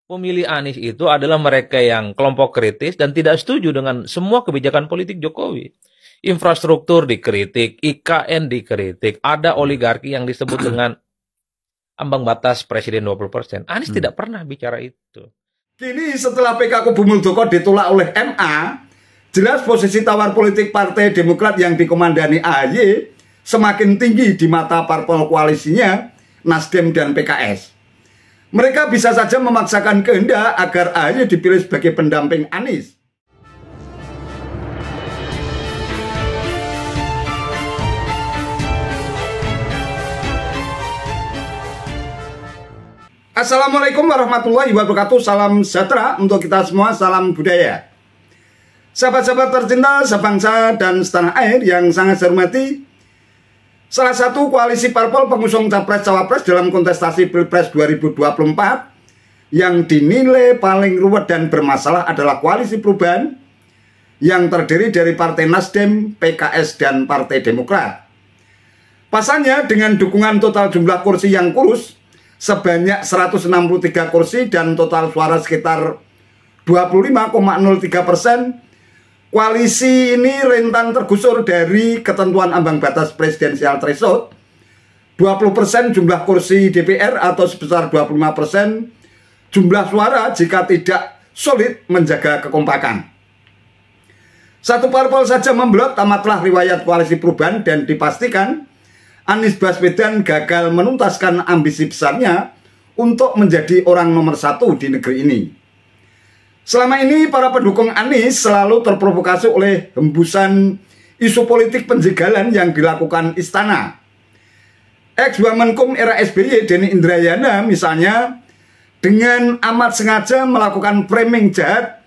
pemilih Anies itu adalah mereka yang kelompok kritis dan tidak setuju dengan semua kebijakan politik Jokowi. Infrastruktur dikritik, IKN dikritik, ada oligarki yang disebut dengan ambang batas presiden 20%. Anies tidak pernah bicara itu. Kini setelah PK Kubu Muldoko ditolak oleh MA, jelas posisi tawar politik Partai Demokrat yang dikomandani AHY semakin tinggi di mata parpol koalisinya, Nasdem dan PKS. Mereka bisa saja memaksakan kehendak agar AHY dipilih sebagai pendamping Anies. Assalamualaikum warahmatullahi wabarakatuh. Salam sejahtera untuk kita semua, salam budaya. Sahabat-sahabat tercinta sebangsa dan setanah air yang sangat saya hormati, salah satu koalisi parpol pengusung capres-cawapres dalam kontestasi Pilpres 2024 yang dinilai paling ruwet dan bermasalah adalah Koalisi Perubahan yang terdiri dari Partai Nasdem, PKS, dan Partai Demokrat. Pasalnya dengan dukungan total jumlah kursi yang kurus sebanyak 163 kursi dan total suara sekitar 25,03%, koalisi ini rentan tergusur dari ketentuan ambang batas presidensial threshold 20% jumlah kursi DPR atau sebesar 25% jumlah suara jika tidak solid menjaga kekompakan. Satu parpol saja membelot tamatlah riwayat Koalisi Perubahan dan dipastikan Anies Baswedan gagal menuntaskan ambisi besarnya untuk menjadi orang nomor satu di negeri ini. Selama ini para pendukung Anies selalu terprovokasi oleh hembusan isu politik penjegalan yang dilakukan istana. Ex-Wamenkum era SBY Denny Indrayana misalnya dengan amat sengaja melakukan framing jahat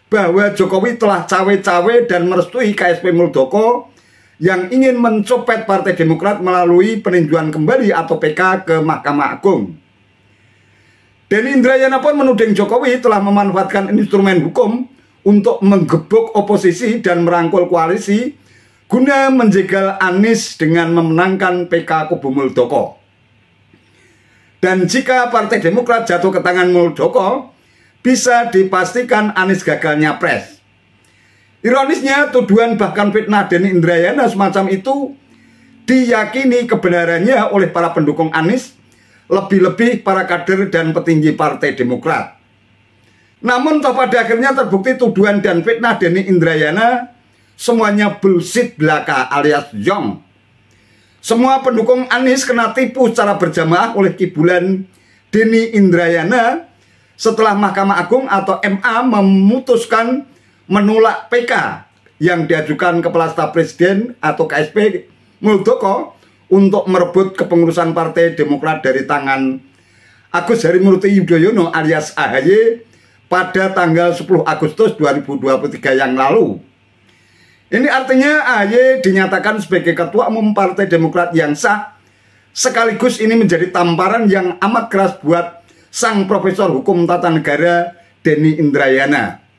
bahwa Jokowi telah cawe-cawe dan merestui KSP Muldoko yang ingin mencopet Partai Demokrat melalui peninjauan kembali atau PK ke Mahkamah Agung. Denny Indrayana pun menuding Jokowi telah memanfaatkan instrumen hukum untuk menggebuk oposisi dan merangkul koalisi guna menjegal Anies dengan memenangkan PK Kubu Muldoko. Dan jika Partai Demokrat jatuh ke tangan Muldoko, bisa dipastikan Anies gagal nyapres. Ironisnya, tuduhan bahkan fitnah Denny Indrayana semacam itu diyakini kebenarannya oleh para pendukung Anies, lebih-lebih para kader dan petinggi Partai Demokrat. Namun toh pada akhirnya terbukti tuduhan dan fitnah Denny Indrayana semuanya bullshit belaka alias zong. Semua pendukung Anies kena tipu secara berjamaah oleh kibulan Denny Indrayana setelah Mahkamah Agung atau MA memutuskan menolak PK yang diajukan Kepala Staf Presiden atau KSP Muldoko untuk merebut kepengurusan Partai Demokrat dari tangan Agus Harimurti Yudhoyono alias AHY pada tanggal 10 Agustus 2023 yang lalu. Ini artinya AHY dinyatakan sebagai Ketua Umum Partai Demokrat yang sah, sekaligus ini menjadi tamparan yang amat keras buat sang Profesor Hukum Tata Negara Denny Indrayana.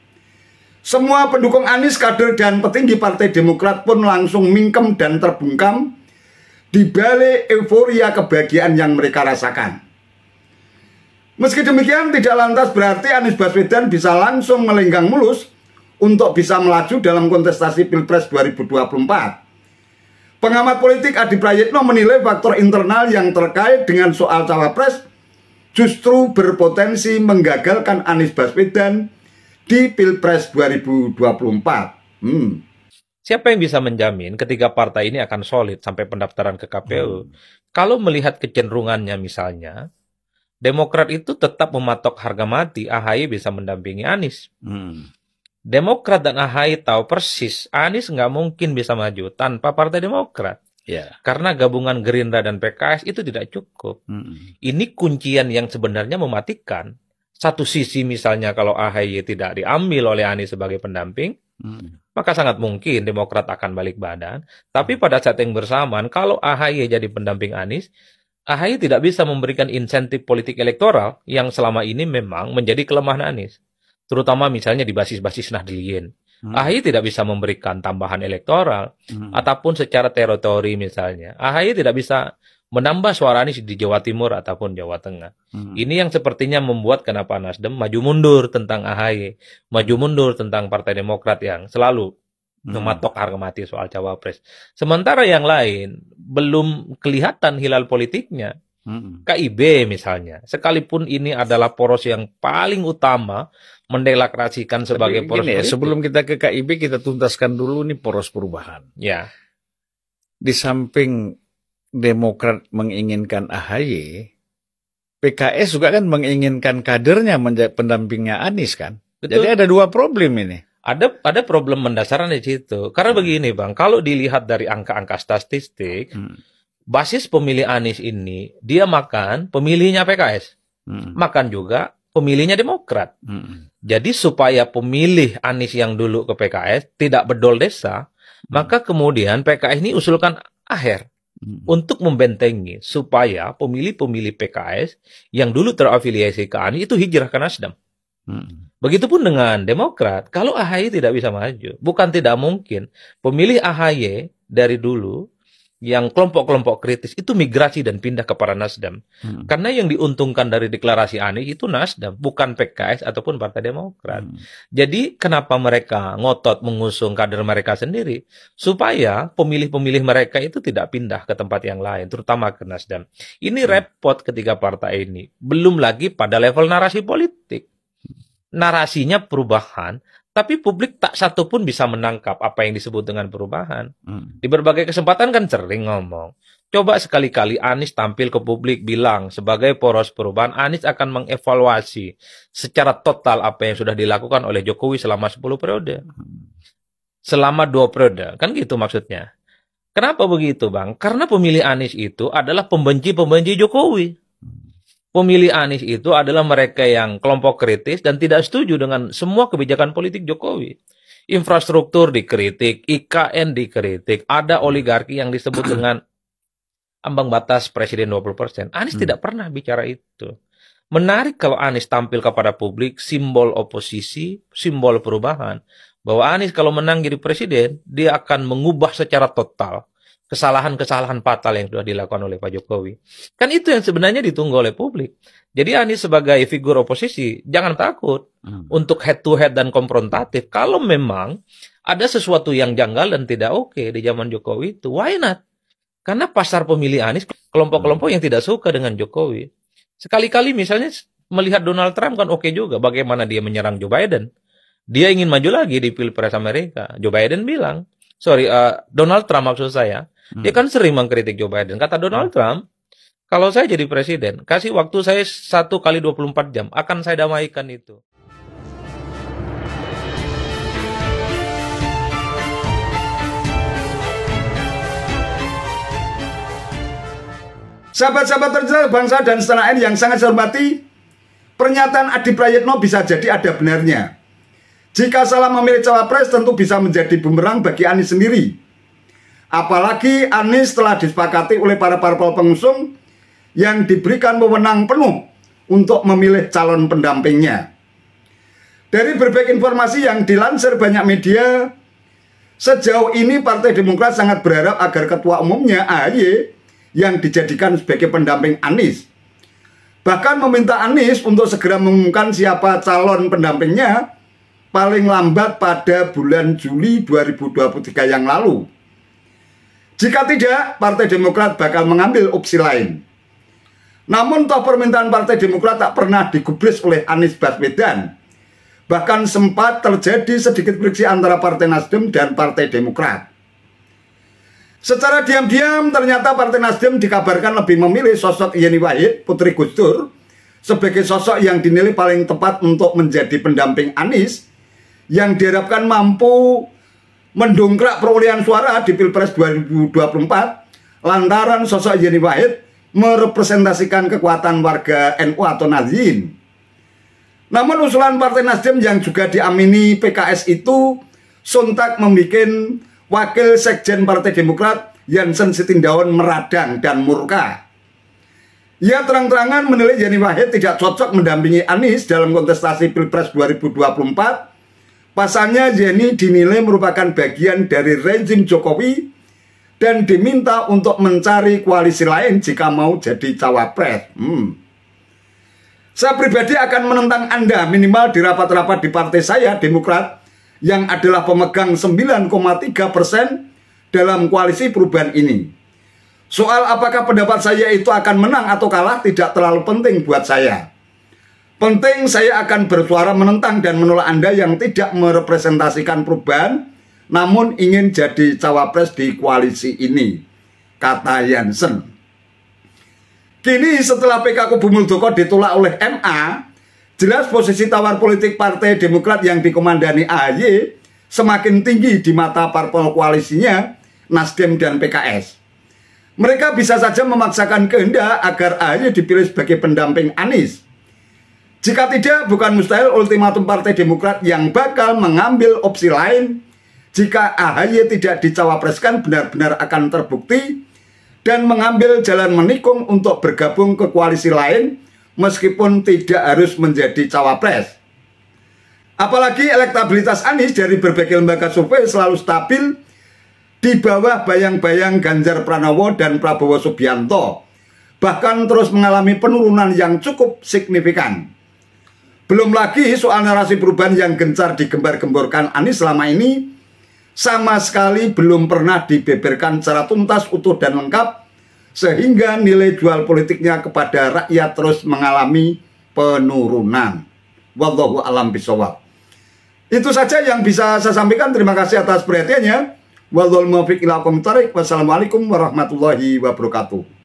Semua pendukung Anies, kader dan petinggi Partai Demokrat pun langsung mingkem dan terbungkam di balik euforia kebahagiaan yang mereka rasakan. Meski demikian, tidak lantas berarti Anies Baswedan bisa langsung melenggang mulus untuk bisa melaju dalam kontestasi Pilpres 2024. Pengamat politik Adi Prayitno menilai faktor internal yang terkait dengan soal cawapres justru berpotensi menggagalkan Anies Baswedan di Pilpres 2024. Siapa yang bisa menjamin ketika partai ini akan solid sampai pendaftaran ke KPU? Kalau melihat kecenderungannya misalnya, Demokrat itu tetap mematok harga mati AHY bisa mendampingi Anies. Demokrat dan AHY tahu persis Anies nggak mungkin bisa maju tanpa Partai Demokrat. Karena gabungan Gerindra dan PKS itu tidak cukup. Ini kuncian yang sebenarnya mematikan. Satu sisi misalnya kalau AHY tidak diambil oleh Anies sebagai pendamping, maka sangat mungkin Demokrat akan balik badan. Tapi pada saat yang bersamaan, kalau AHY jadi pendamping Anies, AHY tidak bisa memberikan insentif politik elektoral yang selama ini memang menjadi kelemahan Anies. Terutama misalnya di basis-basis Nahdliyin. AHY tidak bisa memberikan tambahan elektoral, ataupun secara teritori misalnya. AHY tidak bisa menambah suara Anies di Jawa Timur ataupun Jawa Tengah. Ini yang sepertinya membuat kenapa Nasdem maju mundur tentang AHY, maju mundur tentang Partai Demokrat yang selalu mematok harga mati soal cawapres. Sementara yang lain belum kelihatan hilal politiknya. KIB misalnya, sekalipun ini adalah poros yang paling utama mendeklarasikan sebagai poros gini, politik. sebelum kita ke KIB, kita tuntaskan dulu nih poros perubahan. Ya. Di samping Demokrat menginginkan AHY, PKS juga kan menginginkan kadernya menjadi pendampingnya Anies kan. Betul. Jadi ada dua problem ini. Ada problem mendasarnya di situ. Karena begini Bang, kalau dilihat dari angka-angka statistik, basis pemilih Anies ini, dia makan pemilihnya PKS. Makan juga pemilihnya Demokrat. Jadi supaya pemilih Anies yang dulu ke PKS tidak bedol desa, maka kemudian PKS ini usulkan AHER untuk membentengi supaya pemilih-pemilih PKS yang dulu terafiliasi ke Anies itu hijrah ke Nasdem. Begitupun dengan Demokrat, kalau AHY tidak bisa maju, bukan tidak mungkin pemilih AHY dari dulu yang kelompok-kelompok kritis itu migrasi dan pindah kepada Nasdem. Karena yang diuntungkan dari deklarasi Anies itu Nasdem, bukan PKS ataupun Partai Demokrat. Jadi kenapa mereka ngotot mengusung kader mereka sendiri? Supaya pemilih-pemilih mereka itu tidak pindah ke tempat yang lain, terutama ke Nasdem. Ini repot ketiga partai ini. Belum lagi pada level narasi politik. Narasinya perubahan, tapi publik tak satu pun bisa menangkap apa yang disebut dengan perubahan. Di berbagai kesempatan kan sering ngomong. Coba sekali-kali Anies tampil ke publik bilang sebagai poros perubahan, Anies akan mengevaluasi secara total apa yang sudah dilakukan oleh Jokowi selama 10 periode. Selama 2 periode, kan gitu maksudnya. Kenapa begitu Bang? Karena pemilih Anies itu adalah pembenci-pembenci Jokowi. Pemilih Anies itu adalah mereka yang kelompok kritis dan tidak setuju dengan semua kebijakan politik Jokowi. Infrastruktur dikritik, IKN dikritik, ada oligarki yang disebut dengan ambang batas presiden 20%. Anies tidak pernah bicara itu. Menarik kalau Anies tampil kepada publik, simbol oposisi, simbol perubahan. Bahwa Anies kalau menang jadi presiden, dia akan mengubah secara total kesalahan-kesalahan fatal yang sudah dilakukan oleh Pak Jokowi. Kan itu yang sebenarnya ditunggu oleh publik. Jadi Anies sebagai figur oposisi, jangan takut untuk head to head dan konfrontatif. Kalau memang ada sesuatu yang janggal dan tidak oke di zaman Jokowi itu, why not? Karena pasar pemilih Anies, kelompok-kelompok yang tidak suka dengan Jokowi. Sekali-kali misalnya melihat Donald Trump kan oke juga, bagaimana dia menyerang Joe Biden. Dia ingin maju lagi di Pilpres Amerika. Joe Biden bilang, Donald Trump maksud saya, dia kan sering mengkritik Joe Biden. Kata Donald Trump, kalau saya jadi presiden, kasih waktu saya 1 kali 24 jam, akan saya damaikan itu. Sahabat-sahabat tercinta bangsa dan setanah air yang sangat saya hormati, pernyataan Adi Prayitno bisa jadi ada benarnya. Jika salah memilih cawapres tentu bisa menjadi bumerang bagi Anies sendiri. Apalagi Anies telah disepakati oleh para parpol pengusung yang diberikan wewenang penuh untuk memilih calon pendampingnya. Dari berbagai informasi yang dilansir banyak media, sejauh ini Partai Demokrat sangat berharap agar ketua umumnya AHY yang dijadikan sebagai pendamping Anies. Bahkan meminta Anies untuk segera mengumumkan siapa calon pendampingnya paling lambat pada bulan Juli 2023 yang lalu. Jika tidak, Partai Demokrat bakal mengambil opsi lain. Namun toh permintaan Partai Demokrat tak pernah digubris oleh Anies Baswedan. Bahkan sempat terjadi sedikit friksi antara Partai Nasdem dan Partai Demokrat. Secara diam-diam ternyata Partai Nasdem dikabarkan lebih memilih sosok Yeni Wahid, putri Gus Dur, sebagai sosok yang dinilai paling tepat untuk menjadi pendamping Anies, yang diharapkan mampu mendongkrak perolehan suara di Pilpres 2024 lantaran sosok Yeni Wahid merepresentasikan kekuatan warga NU atau Nahdliyin. Namun usulan Partai Nasdem yang juga diamini PKS itu sontak membuat Wakil Sekjen Partai Demokrat Jansen Sitindaun meradang dan murka. Ia terang-terangan menilai Yeni Wahid tidak cocok mendampingi Anies dalam kontestasi Pilpres 2024. Pasalnya Yeni dinilai merupakan bagian dari rezim Jokowi dan diminta untuk mencari koalisi lain jika mau jadi cawapres. Saya pribadi akan menentang Anda minimal di rapat-rapat di partai saya, Demokrat, yang adalah pemegang 9,3% dalam koalisi perubahan ini. Soal apakah pendapat saya itu akan menang atau kalah tidak terlalu penting buat saya. Penting saya akan bersuara menentang dan menolak Anda yang tidak merepresentasikan perubahan, namun ingin jadi cawapres di koalisi ini, kata Jansen. Kini setelah PK Kubu Muldoko ditolak oleh MA, jelas posisi tawar politik Partai Demokrat yang dikomandani AHY semakin tinggi di mata parpol koalisinya, Nasdem dan PKS. Mereka bisa saja memaksakan kehendak agar AHY dipilih sebagai pendamping Anies. Jika tidak, bukan mustahil ultimatum Partai Demokrat yang bakal mengambil opsi lain jika AHY tidak dicawapreskan benar-benar akan terbukti dan mengambil jalan menikung untuk bergabung ke koalisi lain meskipun tidak harus menjadi cawapres. Apalagi elektabilitas Anies dari berbagai lembaga survei selalu stabil di bawah bayang-bayang Ganjar Pranowo dan Prabowo Subianto, bahkan terus mengalami penurunan yang cukup signifikan. Belum lagi soal narasi perubahan yang gencar digembar-gemborkan Anies selama ini sama sekali belum pernah dibeberkan secara tuntas, utuh dan lengkap, sehingga nilai jual politiknya kepada rakyat terus mengalami penurunan. Wallahu a'lam bishawab. Itu saja yang bisa saya sampaikan. Terima kasih atas perhatiannya. Wallahul muwaffiq ila aqwamit thoriq. Wassalamualaikum warahmatullahi wabarakatuh.